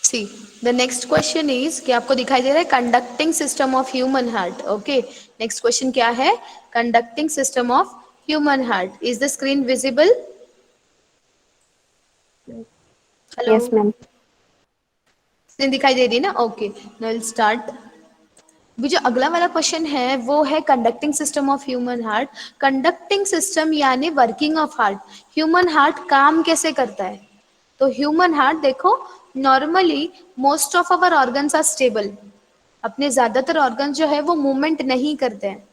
C the next question is कि आपको दिखाई दे रहा है conducting system of human heart. Okay, next question क्या है? Conducting system of human heart. Is the screen visible? Hello, yes ma'am. Screen दिखाई दे रही है ना? Okay, now will start. भी जो अगला वाला क्वेश्चन है वो है conducting system of human heart. Conducting system यानी working of heart. Human heart काम कैसे करता है? तो ह्यूमन हार्ट देखो, normally most of our organs are stable. अपने ज्यादातर ऑर्गन जो है वो मूवमेंट नहीं करते हैं.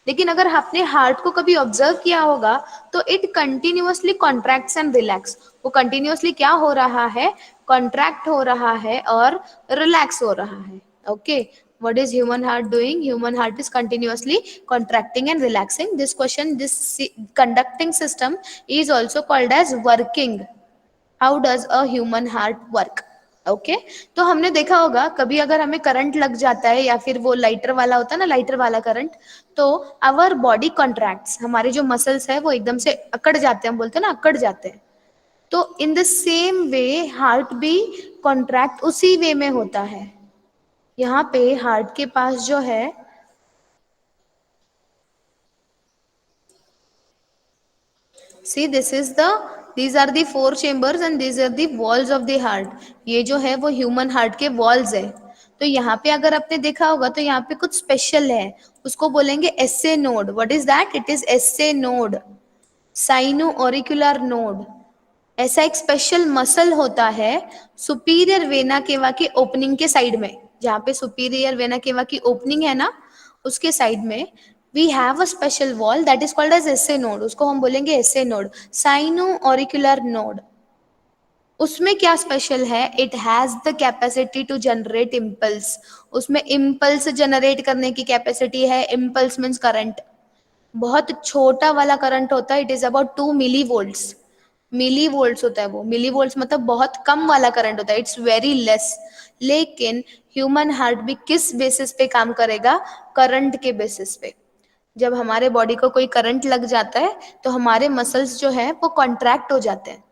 लेकिन अगर आपने हार्ट को कभी ऑब्जर्व किया होगा तो it continuously contracts and relax. वो कंटिन्यूअसली क्या हो रहा है? कॉन्ट्रैक्ट हो रहा है और रिलैक्स हो रहा है. Okay, what is human heart doing? Human heart is continuously contracting and relaxing. This question, this conducting system is also called as working. How does a human heart work? Okay, तो हमने देखा होगा कभी अगर हमें करंट लग जाता है या फिर वो लाइटर वाला होता है ना, लाइटर वाला करंट, तो आवर बॉडी कॉन्ट्रैक्ट्स, हमारे जो मसल्स है वो एकदम से अकड़ जाते हैं, हम बोलते हैं ना अकड़ जाते हैं. तो in the same way heart भी कॉन्ट्रैक्ट उसी वे में होता है. यहाँ पे हार्ट के पास जो है, see this is the, these are the four chambers and these are the walls of the heart. ये जो है वो ह्यूमन हार्ट के वॉल्स है. तो यहाँ पे अगर आपने देखा होगा तो यहाँ पे कुछ स्पेशल है, उसको बोलेंगे SA node. What is that? It is SA node, sino auricular node. ऐसा एक स्पेशल मसल होता है सुपीरियर वेना केवा के ओपनिंग के साइड में. जहाँ पे सुपीरियर वेना केवा की ओपनिंग है ना, उसके साइड में we have a special wall that is called as SA node. उसको हम बोलेंगे SA node, sino auricular node. उसमें क्या स्पेशल है? It has the capacity to generate impulse. उसमें इम्पल्स जनरेट करने की कैपेसिटी है. Impulse means current. बहुत छोटा वाला करंट होता है. It is about 2 milli volts. Milli volts होता है वो. मिली वोल्ट्स मतलब बहुत कम वाला करंट होता है. It's very less. लेकिन ह्यूमन हार्ट भी किस बेसिस पे काम करेगा? करंट के बेसिस पे. जब हमारे बॉडी को कोई करंट लग जाता है तो हमारे मसल्स जो है वो कॉन्ट्रैक्ट हो जाते हैं.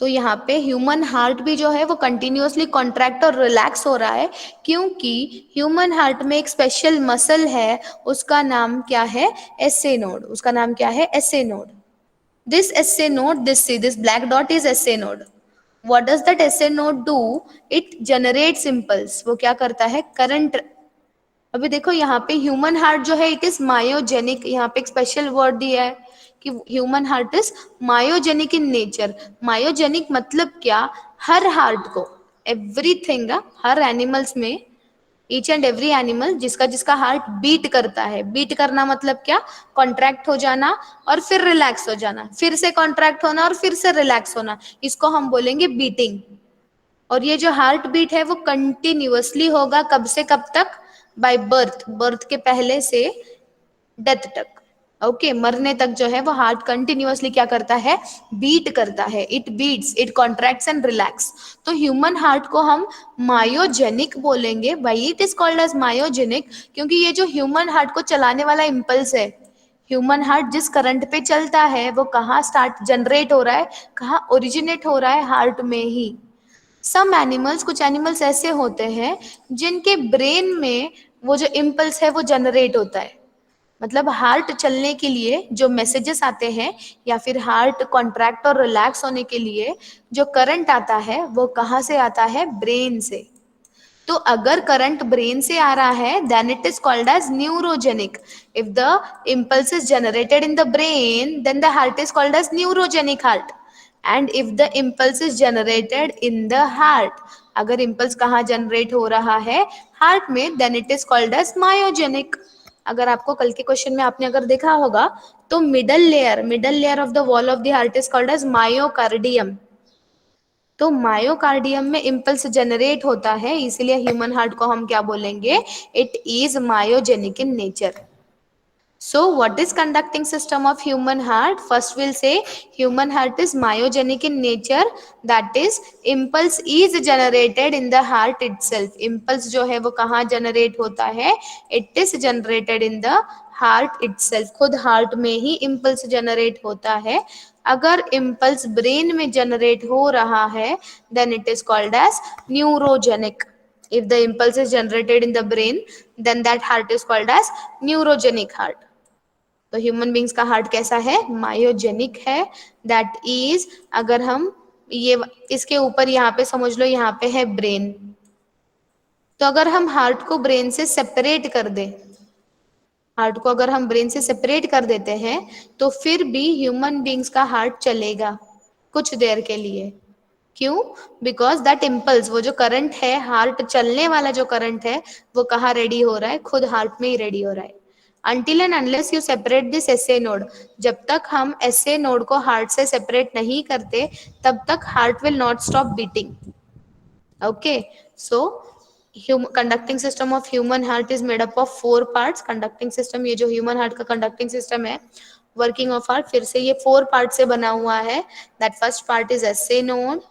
तो यहाँ पे ह्यूमन हार्ट भी जो है वो कंटिन्यूअसली कॉन्ट्रैक्ट और रिलैक्स हो रहा है, क्योंकि ह्यूमन हार्ट में एक स्पेशल मसल है. उसका नाम क्या है? SA node. उसका नाम क्या है? SA node. This SA node, this black dot is SA node. What does that SA node do? It generates impulse. वो क्या करता है? करंट. अभी देखो यहाँ पे ह्यूमन हार्ट जो है इट इज मायोजेनिक. यहाँ पे एक स्पेशल वर्ड दिया है कि human heart is myogenic in nature. Myogenic मतलब क्या? हर हार्ट को, एवरीथिंग, हर एनिमल्स में, ईच एंड एवरी एनिमल जिसका जिसका हार्ट बीट करता है. बीट करना मतलब क्या? कॉन्ट्रैक्ट हो जाना और फिर रिलैक्स हो जाना, फिर से कॉन्ट्रैक्ट होना और फिर से रिलैक्स होना. इसको हम बोलेंगे बीटिंग. और ये जो हार्ट बीट है वो कंटिन्यूअसली होगा. कब से कब तक? By birth. बर्थ के पहले से डेथ तक. ओके, मरने तक जो है वो हार्ट कंटिन्यूअसली क्या करता है? बीट करता है. It beats, it contracts and relax. तो ह्यूमन हार्ट को हम मायोजेनिक बोलेंगे. Why it is called as myogenic? क्योंकि ये जो ह्यूमन हार्ट को चलाने वाला इम्पल्स है, ह्यूमन हार्ट जिस करंट पे चलता है वो कहाँ स्टार्ट जनरेट हो रहा है? कहाँ ओरिजिनेट हो रहा है? हार्ट में ही. सम एनिमल्स, कुछ एनिमल्स ऐसे होते हैं जिनके ब्रेन में वो जो इम्पल्स है वो जनरेट होता है. मतलब हार्ट चलने के लिए जो मैसेजेस आते हैं या फिर हार्ट कॉन्ट्रैक्ट और रिलैक्स होने के लिए जो करंट आता है वो कहाँ से आता है? ब्रेन से. तो अगर करंट ब्रेन से आ रहा है then it is called as neurogenic. If the impulse is generated in the brain then the heart is called as neurogenic heart. And if the impulse is generated in the heart, अगर impulse कहाँ generate हो रहा है? Heart में, then it is called as myogenic. अगर आपको कल के क्वेश्चन में आपने अगर देखा होगा तो middle layer of the wall of the heart is called as myocardium. तो मायोकार्डियम में इम्पल्स जनरेट होता है, इसीलिए ह्यूमन हार्ट को हम क्या बोलेंगे? It is myogenic in nature. So what is conducting system of human heart? First we'll say human heart is myogenic in nature. That is impulse is generated in the heart itself. Impulse जो है वो कहाँ generate होता है? It is generated in the heart itself, खुद heart में ही impulse generate होता है. अगर इम्पल्स ब्रेन में जनरेट हो रहा है, then it is called as neurogenic. If the impulse is generated in the brain, then that heart is called as neurogenic heart. तो ह्यूमन बींग्स का हार्ट कैसा है? मायोजेनिक है. दैट इज, अगर हम ये इसके ऊपर यहाँ पे समझ लो, यहाँ पे है ब्रेन. तो अगर हम हार्ट को ब्रेन से सेपरेट कर दें, हार्ट को अगर हम ब्रेन से सेपरेट कर देते हैं, तो फिर भी ह्यूमन बींग्स का हार्ट चलेगा कुछ देर के लिए. क्यों? बिकॉज दैट इम्पल्स, वो जो करंट है, हार्ट चलने वाला जो करंट है, वो कहाँ रेडी हो रहा है? खुद हार्ट में ही रेडी हो रहा है. Until and unless you separate this SA node, जब तक हम SA node को हार्ट से सेपरेट नहीं करते, तब तक heart will not stop beating. Okay, so conducting system of human heart is made up of 4 parts. Conducting system, ये जो ह्यूमन हार्ट का कंडक्टिंग सिस्टम है, वर्किंग ऑफ हार्ट, फिर से ये 4 पार्ट से बना हुआ है. That first part is SA node,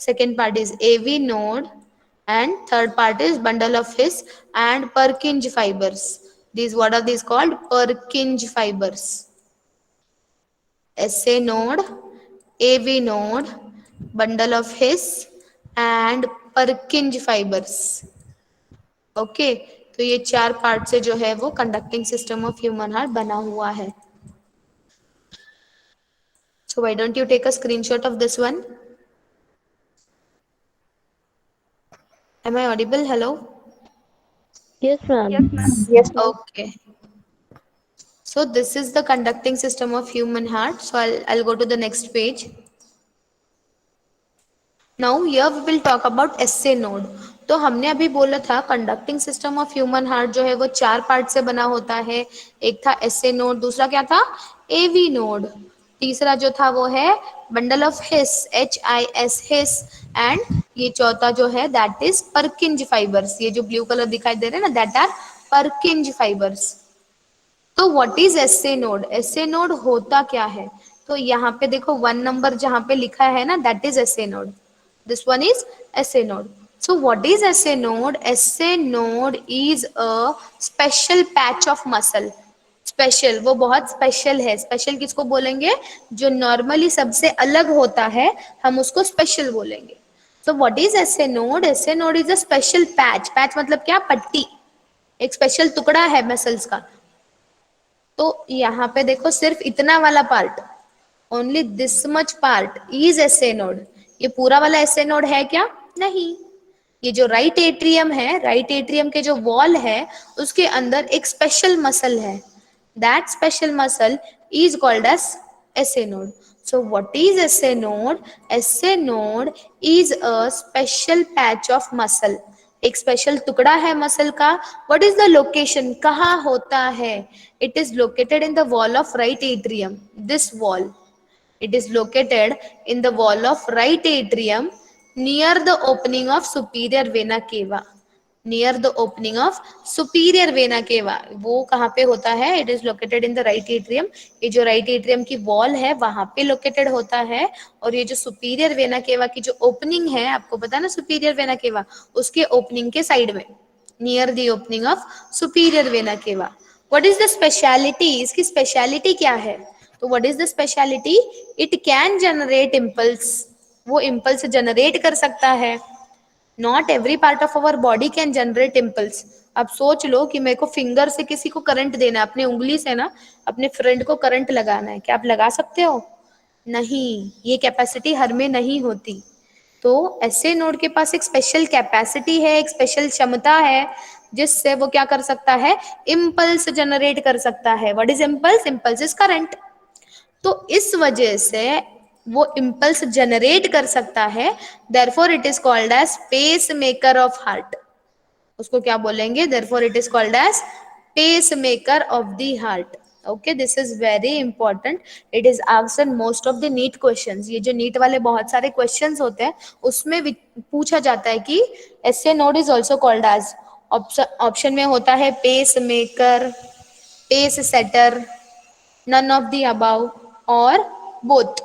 second part is AV node, and third part is bundle of His and Purkinje fibers. These, what are these called? Purkinje fibers. SA node, AV node, bundle of His and Purkinje fibers. Okay, तो ये 4 part से जो है वो conducting system of human heart बना हुआ है. So why don't you take a screenshot of this one? Am I audible? Hello? Yes, ma'am. Yes, ma'am. Okay. So this is the conducting system of human heart. So I'll go to the next page. Now here we will talk about SA node. तो हमने अभी बोला था conducting system of human heart जो है वो 4 part से बना होता है. एक था SA नोड, दूसरा क्या था? AV नोड, तीसरा जो था वो है bundle of his, HIS, his, and ये चौथा जो है दैट इज परकिंज फाइबर्स. ये जो ब्लू कलर दिखाई दे रहे हैं ना, दैट आर परकिंज फाइबर्स. तो what is SA node? SA node होता क्या है? तो यहाँ पे देखो 1 नंबर जहाँ पे लिखा है ना, that is SA node. This one is SA node. So what is SA node? SA node is a special patch of muscle. Special, वो बहुत स्पेशल है. स्पेशल किसको बोलेंगे? जो नॉर्मली सबसे अलग होता है, हम उसको स्पेशल बोलेंगे. So what is SA node? SA node is a special patch. Patch मतलब क्या? पट्टी, एक स्पेशल टुकड़ा है मसल्स का. तो यहाँ पे देखो सिर्फ इतना वाला part, only this much part is SA node. ये पूरा वाला SA नोड है क्या? नहीं. ये जो राइट एट्रियम है, राइट एट्रियम के जो वॉल है, उसके अंदर एक स्पेशल मसल है. That special muscle is called as SA node. So what is SA node? SA node is a special patch of muscle. एक स्पेशल टुकड़ा है मसल का. What is the location? कहाँ होता है? It is located in the wall of right atrium. This wall. It is located in the wall of right atrium near the opening of superior vena cava. Near the opening of superior vena cava. वो कहाँ पे होता है? It is located in the right atrium. ये जो right atrium की wall है वहाँ पे located होता है. और ये जो superior vena cava की जो opening है, आपको पता है ना superior vena cava, उसके opening के side में, near the opening of superior vena cava. What is the speciality? इसकी speciality क्या है? तो what is the speciality? It can generate impulse. वो इम्पल्स जनरेट कर सकता है. Not every part of our body can generate impulse. अब सोच लो कि मेरे को फिंगर से किसी को करंट देना है, अपने उंगली से ना अपने फ्रेंड को करंट लगाना है, क्या आप लगा सकते हो? नहीं, ये कैपेसिटी हर में नहीं होती. तो SA नोड के पास एक स्पेशल कैपेसिटी है, एक स्पेशल क्षमता है, जिससे वो क्या कर सकता है? इम्पल्स जनरेट कर सकता है. What is impulse? Impulse is current. तो इस वजह से वो इम्पल्स जनरेट कर सकता है. Therefore it is called as pacemaker of heart. उसको क्या बोलेंगे? Therefore it is called as pacemaker of the heart. Okay, this is very important. It is asked in most of the NEET questions. ये जो NEET वाले बहुत सारे questions होते हैं, उसमें पूछा जाता है कि SA node is also called as. Option में होता है pacemaker, pacesetter, none of the above, or both.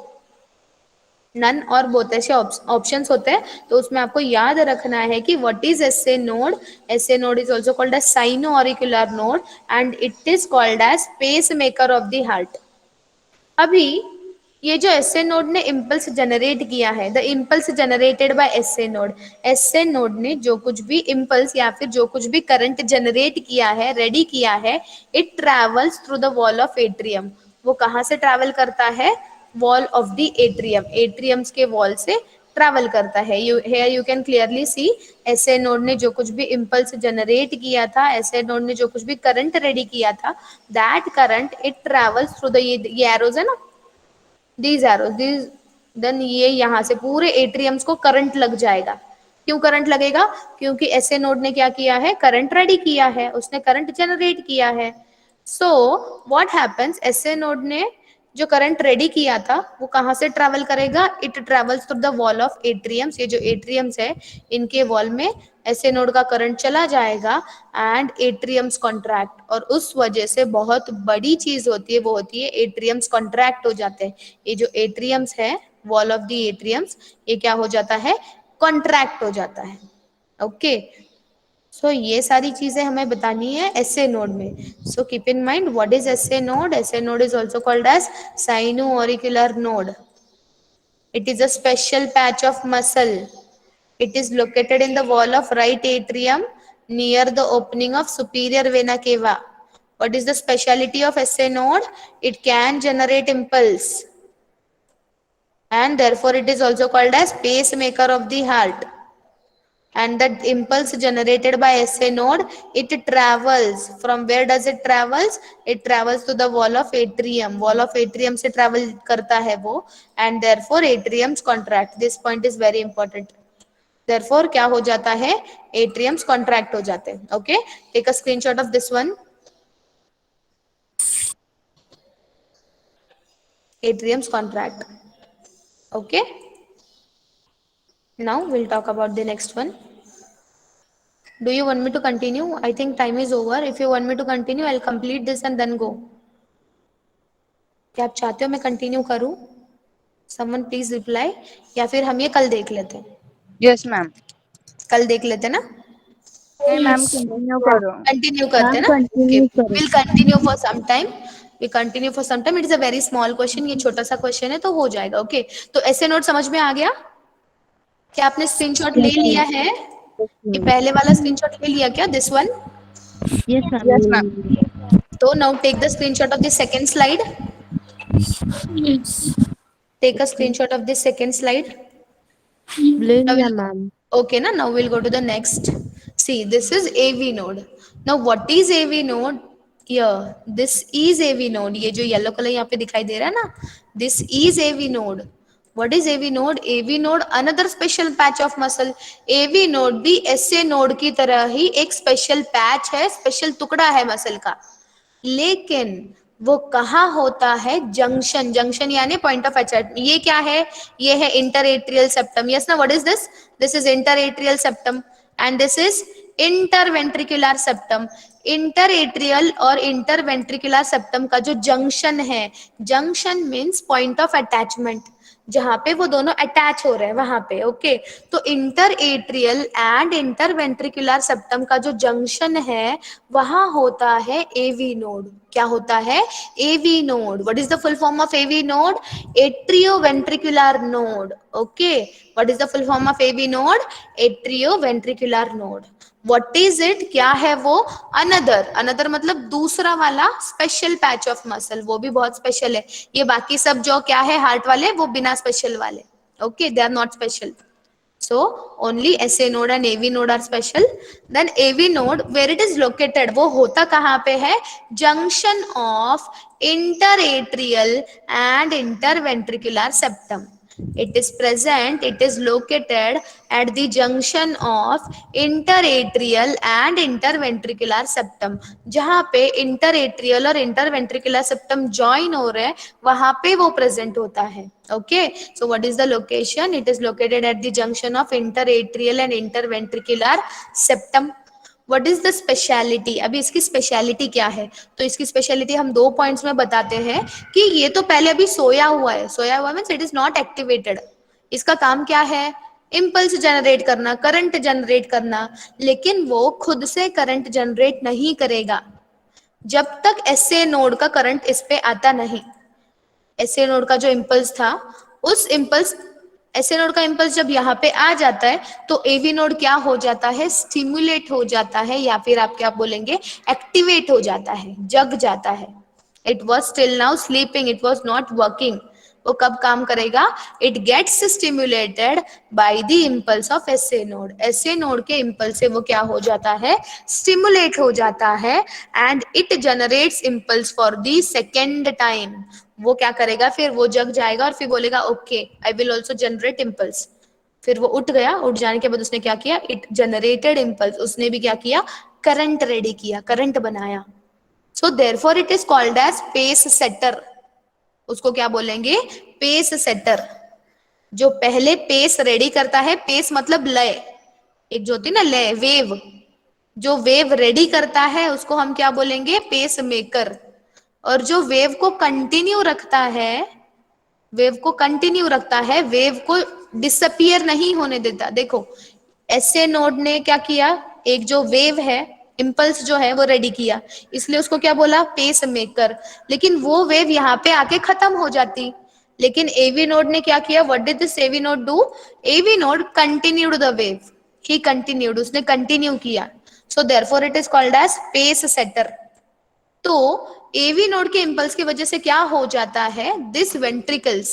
None और बोथ ऐसे ऑप्शंस होते हैं, तो उसमें आपको याद रखना है कि what is SA node. SA node is also called as sino auricular node and it is called as pacemaker of the heart. अभी ये जो एसए नोड ने इम्पल्स जनरेट किया है, the impulse generated bye S A node, SA node ने जो कुछ भी इम्पल्स या फिर जो कुछ भी करंट जनरेट किया है, रेडी किया है, it travels through the wall of atrium. वो कहाँ से ट्रेवल करता है? Wall of the atrium, atriums के वॉल से ट्रैवल करता है. You can clearly see S A node ने जो कुछ भी इम्पल्स जनरेट किया था, एसए नोड ने जो कुछ भी करंट रेडी किया था, that current it travels through the, ये एरोज है ना, दीज एरोज, दीज, देन ये यहाँ से पूरे एट्रियम्स को करंट लग जाएगा. क्यों करंट लगेगा? क्योंकि एसए नोड ने क्या किया है? करंट रेडी किया है, उसने करंट जनरेट किया है. So what happens, S A node ने जो करंट रेडी किया था वो कहाँ से ट्रैवल करेगा? It travels through the wall of atriums. ये जो एट्रियम्स है इनके वॉल में एसए नोड का करंट चला जाएगा एंड एट्रियम्स कॉन्ट्रैक्ट, और उस वजह से बहुत बड़ी चीज होती है, वो होती है एट्रियम्स कॉन्ट्रैक्ट हो जाते हैं. ये जो एट्रियम्स है, वॉल ऑफ द एट्रियम्स, ये क्या हो जाता है? कॉन्ट्रैक्ट हो जाता है. ओके, सो ये सारी चीजें हमें बतानी है एसए नोड में. So keep in mind what is SA node. SA node is also called as sino auricular node. It is a special patch of muscle. It is located in the wall of right atrium near the opening of superior vena cava. What is the speciality of SA node? It can generate impulse and therefore it is also called as pacemaker of the heart. And that impulse generated by SA node, it travels. From where does it travels? It travels to the wall of atrium. Wall of atrium से travel करता है वो, and therefore atriums contract. This point is very important. Therefore क्या हो जाता है? Atriums contract हो जाते हैं. Okay, take a screenshot of this one. Atriums contract. Okay, now we'll talk about the next one. Do you want me to continue? I think time is over. If you want me to continue, I'll complete this and then go. क्या आप चाहते हो मैं continue करूं? Someone please reply. या फिर हम ये कल देख लेते हैं? Yes ma'am. कल देख लेते हैं ना? नहीं मैम, कंटिन्यू करो. कंटिन्यू करते हैं मैम ना? ओके, कंटिन्यू करो. Will continue for some time. We continue for some time. It is a very small question, ये छोटा सा क्वेश्चन है तो हो जाएगा. ओके, तो ऐसे नोट समझ में आ गया? क्या आपने स्क्रीनशॉट ले यस लिया है? ये मैम. पहले वाला स्क्रीनशॉट ले लिया क्या? This one? Yes yes ma'am. Ma'am. तो now take the screenshot of the second slide. Take a screenshot of the second slide. ले Now लिया ma'am. okay, now we'll go to the next. See, this is AV node. Now what is AV node? Here, this is AV node. ये जो yellow color यहाँ पे दिखाई दे रहा है ना, this is AV node. What is AV node? AV node another special patch of muscle. AV node भी SA node की तरह ही एक special patch है, special टुकड़ा है मसल का. लेकिन वो कहाँ होता है? जंक्शन. जंक्शन यानी पॉइंट ऑफ अटैचमेंट. ये क्या है? ये है इंटरएट्रियल सेप्टम. यस ना, what is this? This is interatrial septum and this is interventricular septum. Interatrial और इंटरवेंट्रिकुलर सेप्टम का जो जंक्शन है, junction means point of attachment, जहां पे वो दोनों अटैच हो रहे हैं वहां पे. ओके, तो inter atrial and interventricular septum का जो जंक्शन है वहां होता है एवी नोड. क्या होता है? AV node. What is the full form of AV node? Atrioventricular node. Okay, what is the full form of AV node? Atrioventricular node. What is it? क्या है वो? अनदर. अनदर मतलब दूसरा वाला स्पेशल पैच ऑफ मसल. वो भी बहुत special है. ये बाकी सब जो क्या है हार्ट वाले, वो बिना स्पेशल वाले. Okay, they are not special. So only SA node and AV node are special. Then AV node where it is located, वो होता कहाँ पे है? Junction of interatrial and interventricular septum. It is present, it is located at the junction of interatrial and interventricular septum. जहाँ पे interatrial और interventricular septum join हो रहे हैं वहाँ पे वो present होता है. Okay, so what is the location? It is located at the junction of interatrial and interventricular septum. What is the speciality? अभी इसकी स्पेशलिटी क्या है? तो इसकी स्पेशलिटी हम 2 पॉइंट्स में बताते हैं कि ये तो पहले अभी सोया हुआ है. सोया हुआ means it is not activated. इसका काम क्या है? इम्पल्स जनरेट करना, करंट जनरेट करना, लेकिन वो खुद से करंट जनरेट नहीं करेगा जब तक एसए नोड का करंट इस पे आता नहीं। एसए नोड का जो इम्पल्स था, उस इम्पल्स एसए नोड का इम्पल्स जब यहाँ पे आ जाता है तो एवी नोड क्या हो जाता है? स्टिमुलेट हो जाता है, या फिर आप क्या बोलेंगे, एक्टिवेट हो जाता है, जग जाता है। It was still now sleeping, it was not working. वो कब काम करेगा? It gets stimulated by the impulse of SA node. SA node के इम्पल्स से वो क्या हो जाता है? स्टिमुलेट हो जाता है, and it generates impulse for the second time. वो क्या करेगा फिर? वो जग जाएगा और फिर बोलेगा okay I will also generate impulse. फिर वो उठ गया, उठ जाने के बाद उसने क्या किया? इट जनरेटेड इम्पल्स, उसने भी क्या किया? करंट रेडी किया, करंट बनाया। So therefore it is called as pacesetter. उसको क्या बोलेंगे? Pacesetter. जो पहले पेस रेडी करता है, पेस मतलब लय, एक जो होती है ना लय, वेव, जो वेव रेडी करता है उसको हम क्या बोलेंगे? Pacemaker. और जो वेव को कंटिन्यू रखता है, वेव को कंटिन्यू रखता है, वेव को डिसअपियर नहीं होने देता। देखो एसए नोड ने क्या किया? एक जो वेव है, इम्पल्स जो है वो रेडी किया, इसलिए उसको क्या बोला? Pacemaker. लेकिन वो वेव यहाँ पे आके खत्म हो जाती, लेकिन एवी नोड ने क्या किया? What did this AV node do? AV node continued the wave, he continued, उसने कंटिन्यू किया। So therefore it is called as pacesetter. तो एवी नोड के इम्पल्स की वजह से क्या हो जाता है? This ventricles,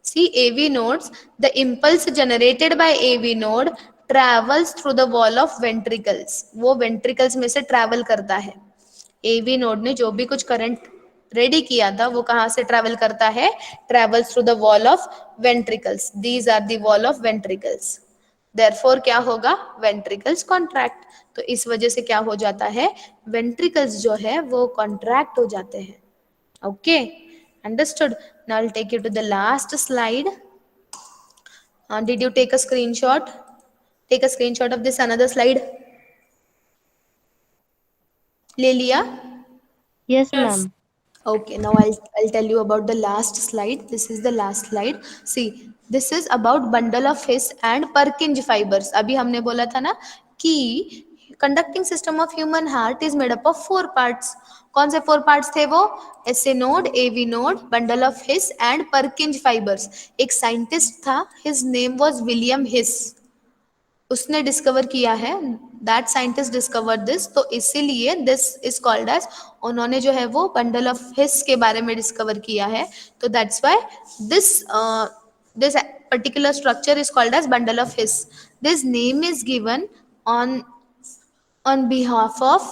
see AV nodes, the impulse generated by AV node travels through the wall of ventricles. वो वेंट्रिकल्स में से ट्रेवल करता है। एवी नोड ने जो भी कुछ करंट रेडी किया था वो कहां से ट्रेवल करता है? Travels through the wall of ventricles. These are the wall of ventricles. Therefore क्या होगा? Ventricles contract. तो इस वजह से क्या हो जाता है? वेंट्रिकल्स जो है वो कॉन्ट्रैक्ट हो जाते हैं। Okay, understood. Now I will take you to the last slide. Did you take a screenshot? Take a screenshot of this another slide. ले लिया? Yes, ma'am. Okay, now I'll tell you about the last slide. This is the last slide. See, this is about bundle of His and Purkinje fibers. अभी हमने बोला था ना कि conducting system of human heart is made up of 4 parts. कौन से 4 parts थे वो? SA node, AV node, bundle of His and Purkinje fibers. एक scientist था, his name was William His. उसने डिस्कवर किया है, दैट साइंटिस्ट डिस्कवर दिस, तो इसीलिए दिस इज कॉल्ड एज, उन्होंने जो है वो बंडल ऑफ हिस के बारे में डिस्कवर किया है, तो that's why this this particular structure is called as bundle of His. This name is given on behalf of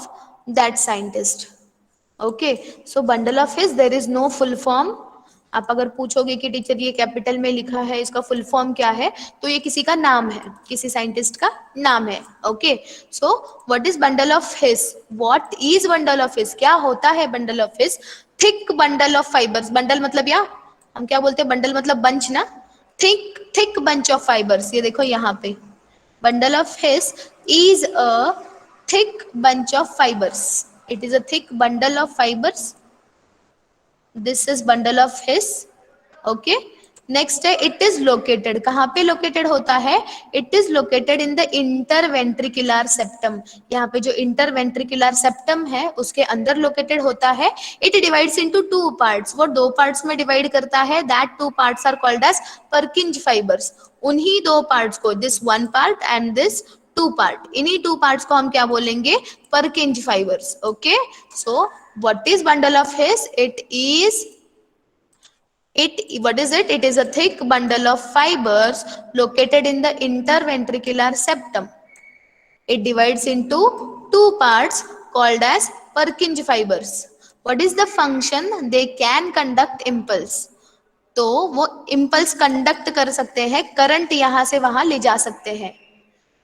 that scientist. Okay, so bundle of his, there is no full form. आप अगर पूछोगे कि teacher ये capital में लिखा है, इसका full form क्या है, तो ये किसी का नाम है, किसी साइंटिस्ट का नाम है। Okay, so what is bundle of his? What is bundle of his? क्या होता है bundle of his? Thick bundle of fibres. Bundle मतलब या हम क्या बोलते हैं? बंडल मतलब बंच ना, thick thick bunch of fibres. ये देखो यहाँ पे, bundle of his is a thick bunch of fibers. It is a thick bundle of fibers. This is bundle of his. Okay, next है इट इज लोकेटेड। कहाँ पे located होता है? It is located in the interventricular septum. यहाँ पे जो interventricular septum है उसके अंदर लोकेटेड होता है। It divides into 2 parts. वो 2 पार्ट्स में डिवाइड करता है। That 2 parts are called as Purkinje fibres. उन्हीं 2 पार्ट्स को, this 1 part and this 2 part, इन्हीं 2 पार्ट्स को हम क्या बोलेंगे? Purkinje fibres. Okay, so what is bundle of His? What is it? It is a thick bundle of fibers located in the interventricular septum. It divides into 2 parts called as Purkinje fibers. What is the function? They can conduct impulse. तो वो impulse conduct कर सकते हैं, current यहां से वहां ले जा सकते हैं।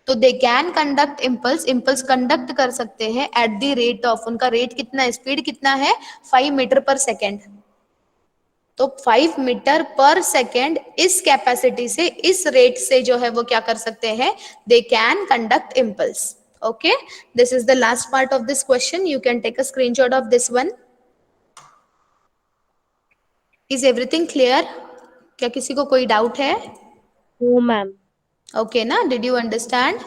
तो दे can conduct impulse, impulse conduct कर सकते हैं एट द रेट ऑफ, उनका रेट कितना, स्पीड कितना है? 5 मीटर पर सेकेंड। तो 5 मीटर पर सेकेंड इस कैपेसिटी से, इस रेट से जो है वो क्या कर सकते हैं? They can conduct impulse. Okay, this is the last part of this question. You can take a screenshot of this one. Is everything clear? क्या किसी को कोई डाउट है? No, ma'am. Okay, na? Did you understand?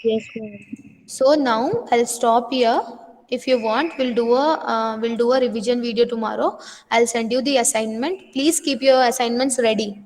Yes, ma'am. So now I'll stop here. If you want, we'll do a revision video tomorrow. I'll send you the assignment. Please keep your assignments ready.